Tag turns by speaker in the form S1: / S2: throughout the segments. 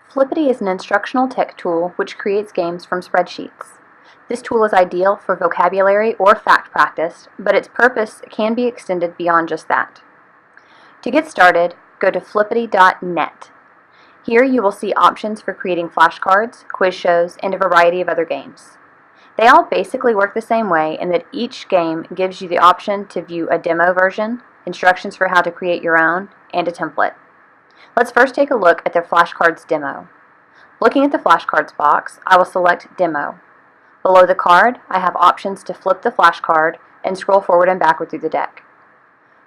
S1: Flippity is an instructional tech tool which creates games from spreadsheets. This tool is ideal for vocabulary or fact practice, but its purpose can be extended beyond just that. To get started, go to flippity.net. Here you will see options for creating flashcards, quiz shows, and a variety of other games. They all basically work the same way in that each game gives you the option to view a demo version, instructions for how to create your own, and a template. Let's first take a look at the flashcards demo. Looking at the flashcards box, I will select Demo. Below the card, I have options to flip the flashcard and scroll forward and backward through the deck.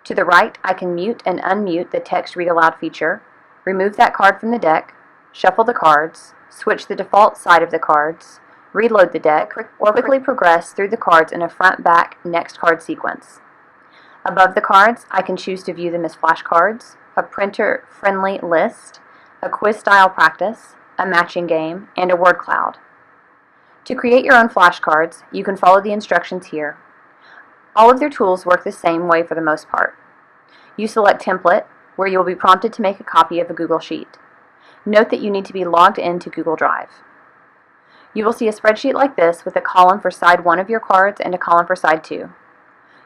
S1: To the right, I can mute and unmute the text read aloud feature, remove that card from the deck, shuffle the cards, switch the default side of the cards, reload the deck, or quickly progress through the cards in a front-back next card sequence. Above the cards, I can choose to view them as flashcards, a printer-friendly list, a quiz-style practice, a matching game, and a word cloud. To create your own flashcards, you can follow the instructions here. All of their tools work the same way for the most part. You select Template, where you will be prompted to make a copy of a Google Sheet. Note that you need to be logged into Google Drive. You will see a spreadsheet like this with a column for side 1 of your cards and a column for side 2.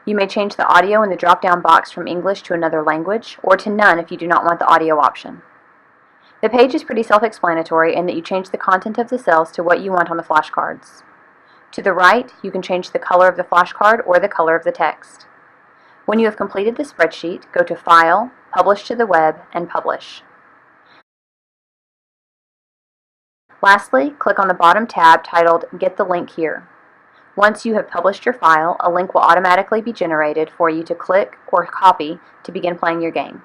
S1: You may change the audio in the drop-down box from English to another language, or to none if you do not want the audio option. The page is pretty self-explanatory in that you change the content of the cells to what you want on the flashcards. To the right, you can change the color of the flashcard or the color of the text. When you have completed the spreadsheet, go to File, Publish to the Web, and Publish. Lastly, click on the bottom tab titled Get the Link Here. Once you have published your file, a link will automatically be generated for you to click or copy to begin playing your game.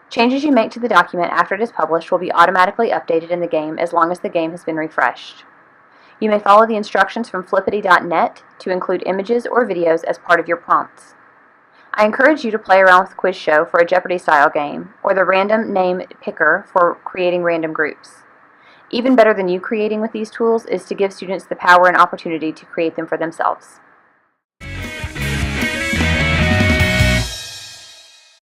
S1: Changes you make to the document after it is published will be automatically updated in the game as long as the game has been refreshed. You may follow the instructions from flippity.net to include images or videos as part of your prompts. I encourage you to play around with Quiz Show for a Jeopardy-style game, or the Random Name Picker for creating random groups. Even better than you creating with these tools is to give students the power and opportunity to create them for themselves.